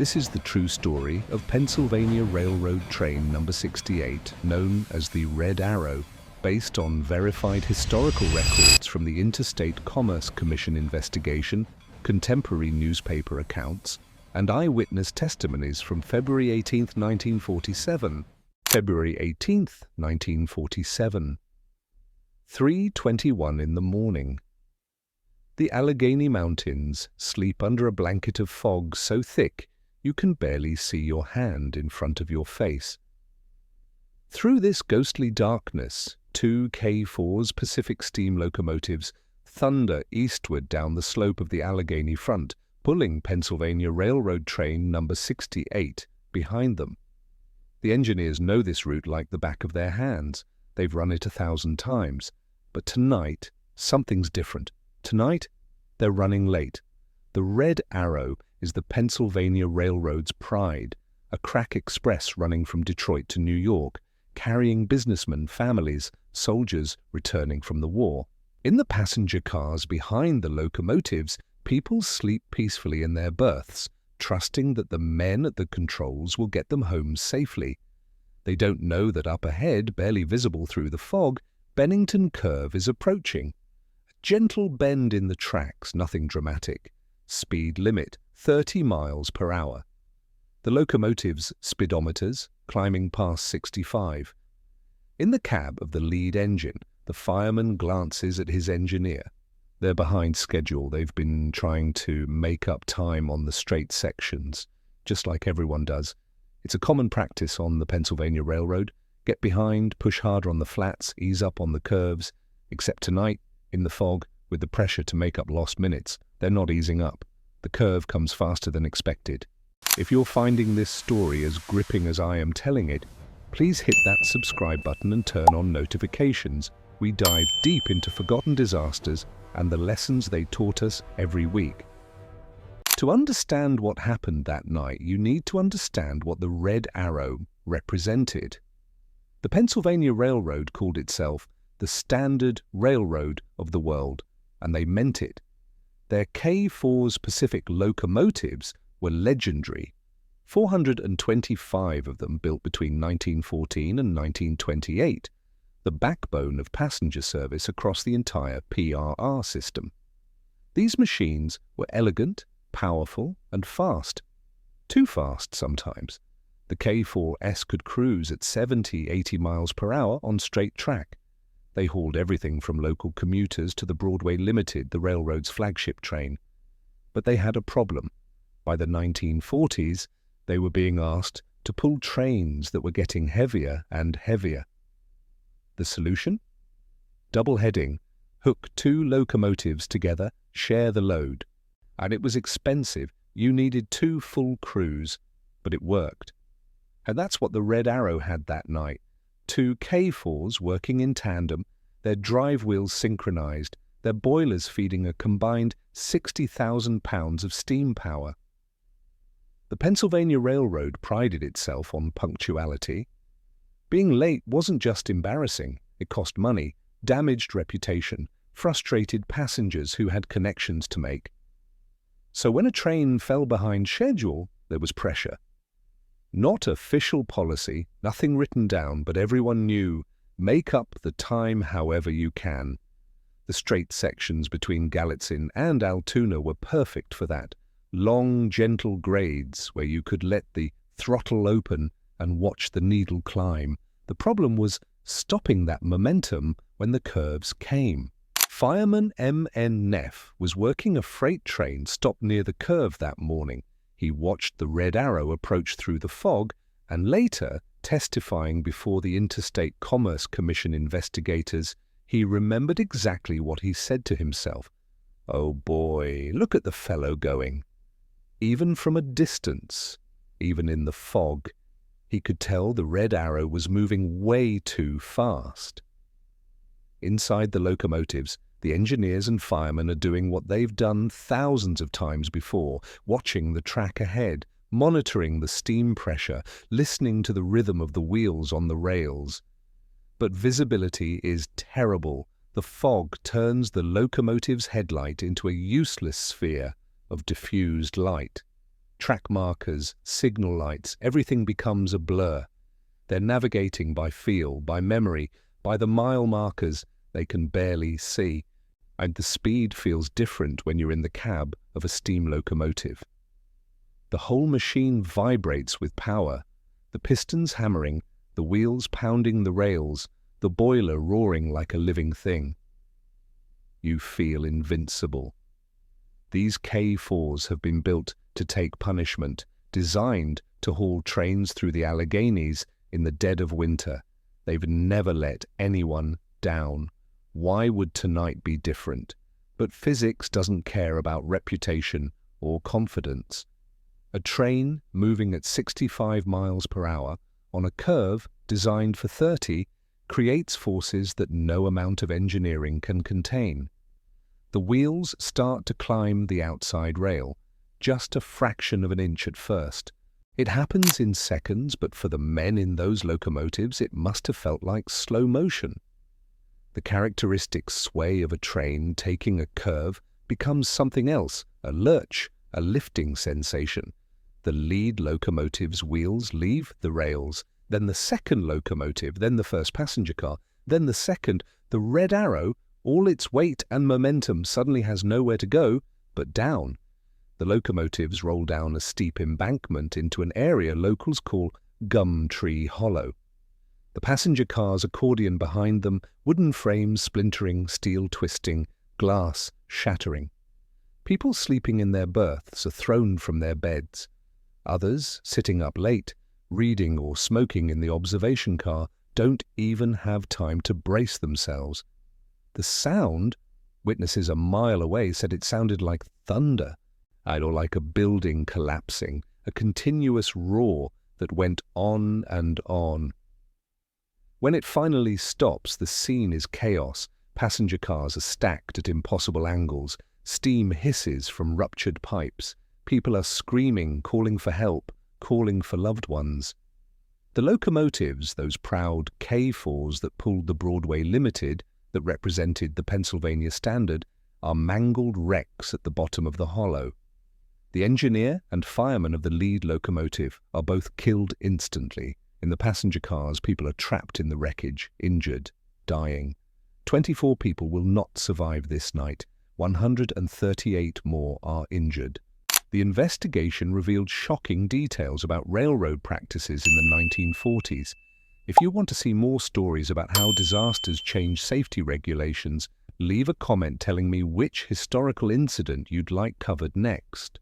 This is the true story of Pennsylvania Railroad train number 68, known as the Red Arrow, based on verified historical records from the Interstate Commerce Commission investigation, contemporary newspaper accounts, and eyewitness testimonies from February 18, 1947. February 18, 1947. 3:21 in the morning. The Allegheny Mountains sleep under a blanket of fog so thick you can barely see your hand in front of your face. Through this ghostly darkness, two K4's Pacific steam locomotives thunder eastward down the slope of the Allegheny front, pulling Pennsylvania Railroad train number 68 behind them. The engineers know this route like the back of their hands. They've run it 1,000 times. But tonight, something's different. Tonight, they're running late. The Red Arrow is the Pennsylvania Railroad's pride, a crack express running from Detroit to New York, carrying businessmen, families, soldiers returning from the war. In the passenger cars behind the locomotives, people sleep peacefully in their berths, trusting that the men at the controls will get them home safely. They don't know that up ahead, barely visible through the fog, Bennington curve is approaching. A gentle bend in the tracks, nothing dramatic. Speed limit, 30 miles per hour. The locomotive's speedometers climbing past 65. In the cab of the lead engine, the fireman glances at his engineer. They're behind schedule. They've been trying to make up time on the straight sections, just like everyone does. It's a common practice on the Pennsylvania Railroad. Get behind, push harder on the flats, ease up on the curves. Except tonight, in the fog, with the pressure to make up lost minutes, they're not easing up. The curve comes faster than expected. If you're finding this story as gripping as I am telling it, please hit that subscribe button and turn on notifications. We dive deep into forgotten disasters and the lessons they taught us every week. To understand what happened that night, you need to understand what the Red Arrow represented. The Pennsylvania Railroad called itself the Standard Railroad of the world, and they meant it. Their K4's Pacific locomotives were legendary. 425 of them built between 1914 and 1928, the backbone of passenger service across the entire PRR system. These machines were elegant, powerful, and fast. Too fast sometimes. The K4S could cruise at 70-80 miles per hour on straight track. They hauled everything from local commuters to the Broadway Limited, the railroad's flagship train. But they had a problem. By the 1940s, they were being asked to pull trains that were getting heavier and heavier. The solution? Double heading. Hook two locomotives together, share the load. And it was expensive. You needed two full crews, but it worked. And that's what the Red Arrow had that night. Two K4s working in tandem, their drive wheels synchronized, their boilers feeding a combined 60,000 pounds of steam power. The Pennsylvania Railroad prided itself on punctuality. Being late wasn't just embarrassing. It cost money, damaged reputation, frustrated passengers who had connections to make. So when a train fell behind schedule, there was pressure. Not official policy, nothing written down, but everyone knew, make up the time however you can. The straight sections between Gallitzin and Altoona were perfect for that. Long, gentle grades where you could let the throttle open and watch the needle climb. The problem was stopping that momentum when the curves came. Fireman M.N. Neff was working a freight train stopped near the curve that morning. He watched the Red Arrow approach through the fog, and later, testifying before the Interstate Commerce Commission investigators, he remembered exactly what he said to himself. Oh boy, look at the fellow going. Even from a distance, even in the fog, he could tell the Red Arrow was moving way too fast. Inside the locomotives, the engineers and firemen are doing what they've done thousands of times before, watching the track ahead, monitoring the steam pressure, listening to the rhythm of the wheels on the rails. But visibility is terrible. The fog turns the locomotive's headlight into a useless sphere of diffused light. Track markers, signal lights, everything becomes a blur. They're navigating by feel, by memory, by the mile markers they can barely see. And the speed feels different when you're in the cab of a steam locomotive. The whole machine vibrates with power, the pistons hammering, the wheels pounding the rails, the boiler roaring like a living thing. You feel invincible. These K4s have been built to take punishment, designed to haul trains through the Alleghenies in the dead of winter. They've never let anyone down. Why would tonight be different? But physics doesn't care about reputation or confidence. A train moving at 65 miles per hour on a curve designed for 30 creates forces that no amount of engineering can contain. The wheels start to climb the outside rail, just a fraction of an inch at first. It happens in seconds, but for the men in those locomotives, it must have felt like slow motion. The characteristic sway of a train taking a curve becomes something else, a lurch, a lifting sensation. The lead locomotive's wheels leave the rails, then the second locomotive, then the first passenger car, then the second. The red arrow, all its weight and momentum suddenly has nowhere to go but down. The locomotives roll down a steep embankment into an area locals call Gum Tree Hollow. The passenger cars accordion behind them, wooden frames splintering, steel twisting, glass shattering. People sleeping in their berths are thrown from their beds. Others, sitting up late, reading or smoking in the observation car, don't even have time to brace themselves. The sound, witnesses a mile away said it sounded like thunder, or like a building collapsing, a continuous roar that went on and on. When it finally stops, the scene is chaos. Passenger cars are stacked at impossible angles. Steam hisses from ruptured pipes. People are screaming, calling for help, calling for loved ones. The locomotives, those proud K4s that pulled the Broadway Limited, that represented the Pennsylvania Standard, are mangled wrecks at the bottom of the hollow. The engineer and fireman of the lead locomotive are both killed instantly. In the passenger cars, people are trapped in the wreckage, injured, dying. 24 people will not survive this night. 138 more are injured. The investigation revealed shocking details about railroad practices in the 1940s. If you want to see more stories about how disasters change safety regulations, leave a comment telling me which historical incident you'd like covered next.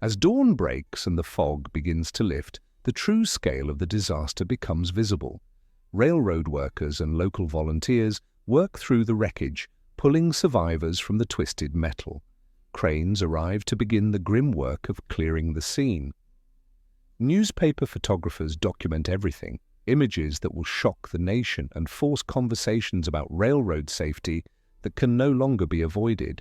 As dawn breaks and the fog begins to lift, the true scale of the disaster becomes visible. Railroad workers and local volunteers work through the wreckage, pulling survivors from the twisted metal. Cranes arrive to begin the grim work of clearing the scene. Newspaper photographers document everything, images that will shock the nation and force conversations about railroad safety that can no longer be avoided.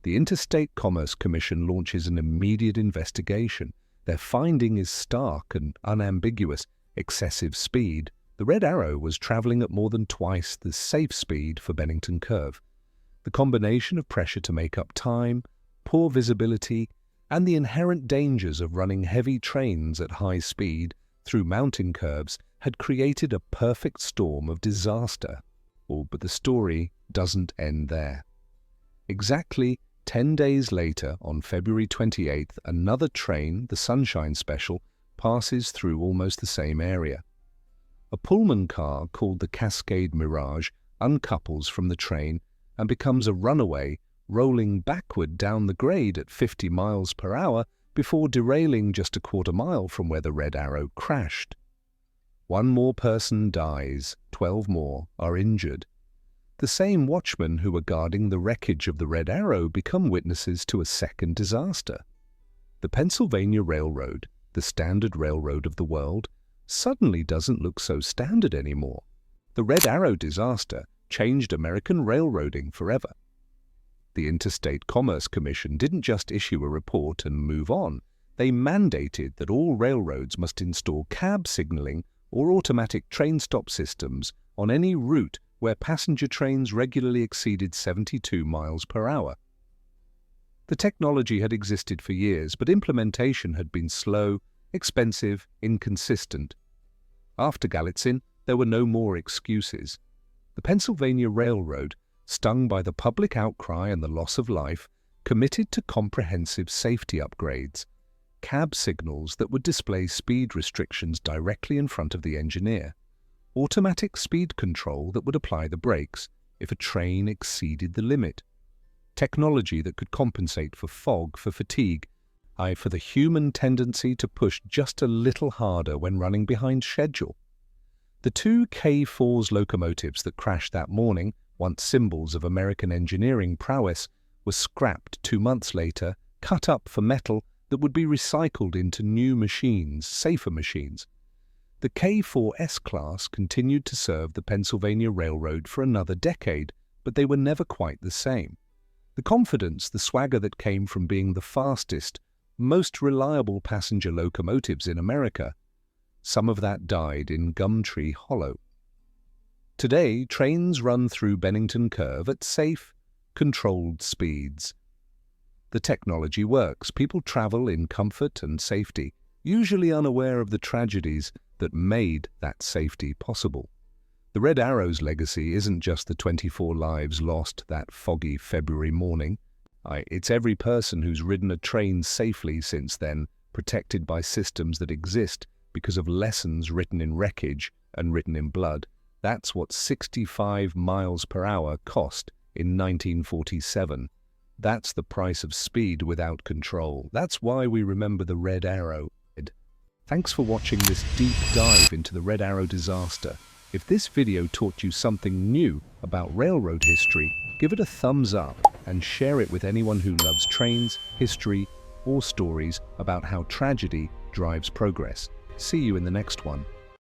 The Interstate Commerce Commission launches an immediate investigation. Their finding is stark and unambiguous: excessive speed. The Red Arrow was traveling at more than twice the safe speed for Bennington Curve. The combination of pressure to make up time, poor visibility, and the inherent dangers of running heavy trains at high speed through mountain curves had created a perfect storm of disaster. But the story doesn't end there. Exactly 10 days later, on February 28th, another train, the Sunshine Special, passes through almost the same area. A Pullman car called the Cascade Mirage uncouples from the train and becomes a runaway, rolling backward down the grade at 50 miles per hour before derailing just a quarter mile from where the Red Arrow crashed. One more person dies, 12 more are injured. The same watchmen who were guarding the wreckage of the Red Arrow become witnesses to a second disaster. The Pennsylvania Railroad, the standard railroad of the world, suddenly doesn't look so standard anymore. The Red Arrow disaster changed American railroading forever. The Interstate Commerce Commission didn't just issue a report and move on. They mandated that all railroads must install cab signaling or automatic train stop systems on any route where passenger trains regularly exceeded 72 miles per hour. The technology had existed for years, but implementation had been slow, expensive, inconsistent. After Gallitzin, there were no more excuses. The Pennsylvania Railroad, stung by the public outcry and the loss of life, committed to comprehensive safety upgrades, cab signals that would display speed restrictions directly in front of the engineer, automatic speed control that would apply the brakes if a train exceeded the limit, technology that could compensate for fog, for fatigue, for the human tendency to push just a little harder when running behind schedule. The two K4's locomotives that crashed that morning, once symbols of American engineering prowess, were scrapped 2 months later, cut up for metal that would be recycled into new machines, safer machines. The K4 S-Class continued to serve the Pennsylvania Railroad for another decade, but they were never quite the same. The confidence, the swagger that came from being the fastest, most reliable passenger locomotives in America, some of that died in Gumtree Hollow. Today, trains run through Bennington Curve at safe, controlled speeds. The technology works. People travel in comfort and safety, usually unaware of the tragedies that made that safety possible. The Red Arrow's legacy isn't just the 24 lives lost that foggy February morning. It's every person who's ridden a train safely since then, protected by systems that exist because of lessons written in wreckage and written in blood. That's what 65 miles per hour cost in 1947. That's the price of speed without control. That's why we remember the Red Arrow. Thanks for watching this deep dive into the Red Arrow disaster. If this video taught you something new about railroad history, give it a thumbs up and share it with anyone who loves trains, history, or stories about how tragedy drives progress. See you in the next one.